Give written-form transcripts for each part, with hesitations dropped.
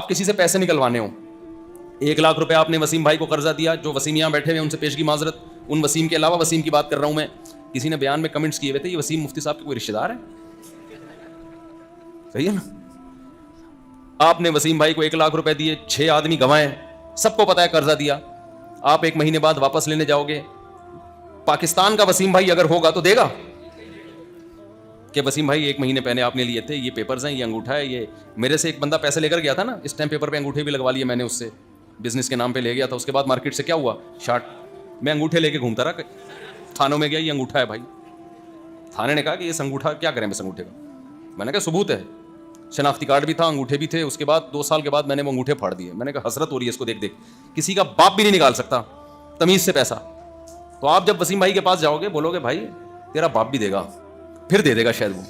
کسی سے پیسے نکلوانے ہوں, 1,00,000 روپے آپ نے وسیم بھائی کو قرضہ دیا, جو وسیم یہاں بیٹھے ہوئے ان سے پیشگی معذرت, ان وسیم کے علاوہ وسیم کی بات کر رہا ہوں میں. کسی نے بیان میں کمنٹس کیے ہوئے تھے یہ وسیم مفتی صاحب کے کوئی رشتہ دار ہے؟ صحیح ہے نا. آپ نے وسیم بھائی کو 1,00,000 روپے دیے, 6 آدمی گنوائے, سب کو پتا ہے قرضہ دیا, آپ 1 مہینے بعد واپس لینے جاؤ گے. پاکستان کا وسیم بھائی اگر ہوگا تو دے گا کہ وسیم بھائی 1 مہینے پہلے آپ نے لیے تھے, یہ پیپرز ہیں, یہ انگوٹھا ہے, یہ میرے سے ایک بندہ پیسے لے کر گیا تھا نا, اس ٹائم پیپر پہ انگوٹھے بھی لگوا لیے میں نے اس سے, بزنس کے نام پہ لے گیا تھا. اس کے بعد مارکیٹ سے کیا ہوا, شارٹ, میں انگوٹھے لے کے گھومتا رہا, تھانوں میں گیا, یہ انگوٹھا ہے بھائی. تھانے نے کہا کہ یہ انگوٹھا کیا کریں بس انگوٹھے کا. میں نے کہا ثبوت ہے, شناختی کارڈ بھی تھا, انگوٹھے بھی تھے. اس کے بعد 2 سال کے بعد میں نے وہ انگوٹھے پھاڑ دیے. میں نے کہا حسرت ہو رہی ہے اس کو دیکھ دیکھ, کسی کا باپ بھی نہیں نکال سکتا تمیز سے پیسہ. تو آپ جب وسیم بھائی کے پاس جاؤ گے بولو گے بھائی تیرا باپ بھی دے گا, پھر دے گا شاید. وہ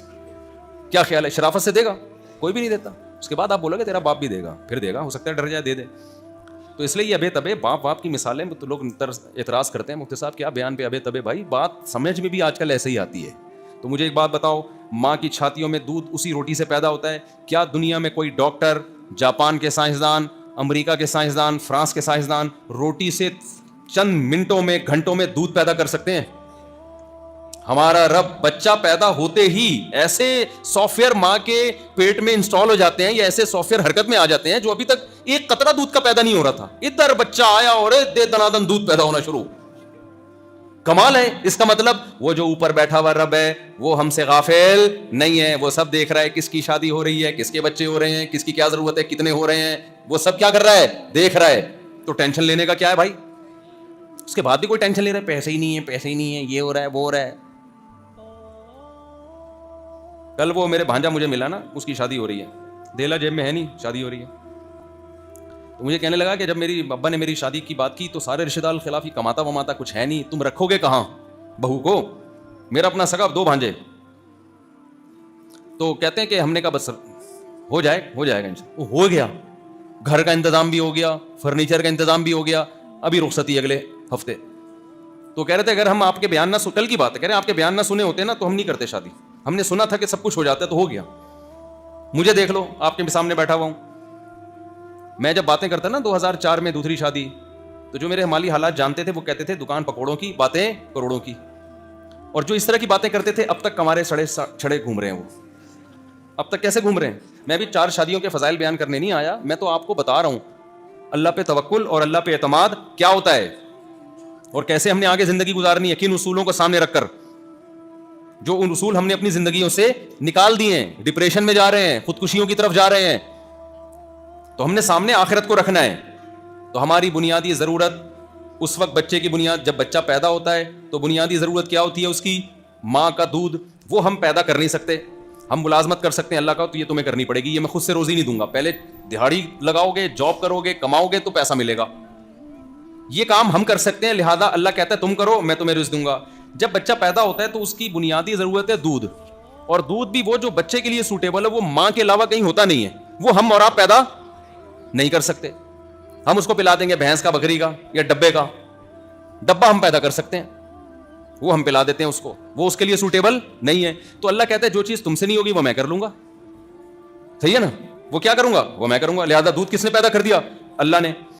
کیا خیال ہے, شرافت سے دے گا؟ کوئی بھی نہیں دیتا. اس کے بعد آپ بولو گے تیرا باپ بھی دے گا, پھر دے گا, ہو سکتا ہے ڈر جائے دے دے. تو اس لیے یہ ابے تبے باپ کی مثالیں تو لوگ اعتراض کرتے ہیں مفتی صاحب کیا بیان پہ ابے تبے. بھائی بات سمجھ میں بھی آج کل ایسے ہی آتی ہے. تو مجھے ایک بات بتاؤ, ماں کی چھاتیوں میں دودھ اسی روٹی سے پیدا ہوتا ہے. کیا دنیا میں کوئی ڈاکٹر, جاپان کے سائنسدان, امریکہ کے سائنسدان, فرانس کے سائنسدان روٹی سے چند منٹوں میں, گھنٹوں میں دودھ پیدا کر سکتے ہیں؟ ہمارا رب بچہ پیدا ہوتے ہی ایسے سافٹ ویئر ماں کے پیٹ میں انسٹال ہو جاتے ہیں, یا ایسے سافٹ ویئر حرکت میں آ جاتے ہیں جو ابھی تک ایک قطرہ دودھ کا پیدا نہیں ہو رہا تھا, ادھر بچہ آیا اور دے دنادن دودھ پیدا ہونا شروع. کمال ہے. اس کا مطلب وہ جو اوپر بیٹھا ہوا رب ہے وہ ہم سے غافل نہیں ہے, وہ سب دیکھ رہا ہے کس کی شادی ہو رہی ہے, کس کے بچے ہو رہے ہیں, کس کی کیا ضرورت ہے, کتنے ہو رہے ہیں, وہ سب کیا کر رہا ہے, دیکھ رہا ہے. تو ٹینشن لینے کا کیا ہے بھائی؟ اس کے بعد بھی کوئی ٹینشن لے رہا ہے, پیسے ہی نہیں ہے, پیسے ہی نہیں ہے, یہ ہو رہا ہے, وہ ہو رہا ہے. کل وہ میرے بھانجا مجھے ملا نا, اس کی شادی ہو رہی ہے, دیلا جیب میں ہے نہیں, شادی ہو رہی ہے. تو مجھے کہنے لگا کہ جب میری ابا نے میری شادی کی بات کی تو سارے رشتہ دار خلاف ہی, کماتا وماتا کچھ ہے نہیں, تم رکھو گے کہاں بہو کو؟ میرا اپنا سگا 2 بھانجے. تو کہتے ہیں کہ ہم نے کہا بس ہو جائے گا انشاءاللہ. ہو گیا, گھر کا انتظام بھی ہو گیا, فرنیچر کا انتظام بھی ہو گیا, ابھی رخصتی اگلے ہفتے. تو کہہ رہے تھے اگر ہم آپ کے بیان نہ کل کی بات ہے, کہہ رہے ہیں آپ کے بیان نہ سنے ہوتے نا تو ہم نہیں کرتے شادی. ہم نے سنا تھا کہ سب کچھ ہو جاتا ہے تو ہو گیا. مجھے دیکھ لو, آپ کے سامنے بیٹھا ہوا ہوں. میں جب باتیں کرتا نا 2004 میں دوسری شادی, تو جو میرے مالی حالات جانتے تھے وہ کہتے تھے دکان پکوڑوں کی, باتیں کروڑوں کی. اور جو اس طرح کی باتیں کرتے تھے اب تک کمارے چھڑے گھوم رہے ہیں. وہ اب تک کیسے گھوم رہے ہیں؟ میں بھی 4 شادیوں کے فضائل بیان کرنے نہیں آیا, میں تو آپ کو بتا رہا ہوں اللہ پہ توکل اور اللہ پہ اعتماد کیا ہوتا ہے, اور کیسے ہم نے آگے زندگی گزارنی ہے, کن اصولوں کو سامنے رکھ کر. جو ان اصول ہم نے اپنی زندگیوں سے نکال دیے ہیں, ڈپریشن میں جا رہے ہیں, خودکشیوں کی طرف جا رہے ہیں, تو ہم نے سامنے آخرت کو رکھنا ہے. تو ہماری بنیادی ضرورت اس وقت بچے کی بنیاد, جب بچہ پیدا ہوتا ہے تو بنیادی ضرورت کیا ہوتی ہے اس کی, ماں کا دودھ. وہ ہم پیدا کر نہیں سکتے. ہم ملازمت کر سکتے ہیں اللہ کا, تو یہ تمہیں کرنی پڑے گی, یہ میں خود سے روزی نہیں دوں گا. پہلے دہاڑی لگاؤ گے, جاب کرو گے, کماؤ گے تو پیسہ ملے گا. یہ کام ہم کر سکتے ہیں, لہذا اللہ کہتا ہے تم کرو, میں تمہیں رزق دوں گا. جب بچہ پیدا ہوتا ہے تو اس کی بنیادی ضرورت ہے دودھ, اور دودھ بھی وہ جو بچے کے لیے سوٹیبل ہے, وہ ماں کے علاوہ کہیں ہوتا نہیں ہے. وہ ہم اور آپ پیدا نہیں کر سکتے. ہم اس کو پلا دیں گے بھینس کا, بکری کا, یا ڈبے کا. ڈبہ ہم پیدا کر سکتے ہیں, وہ ہم پلا دیتے ہیں اس کو, وہ اس کے لیے سوٹیبل نہیں ہے. تو اللہ کہتا ہے جو چیز تم سے نہیں ہوگی وہ میں کر لوں گا. صحیح ہے نا, وہ کیا کروں گا, وہ میں کروں گا. لہذا دودھ کس نے پیدا کر دیا؟ اللہ نے.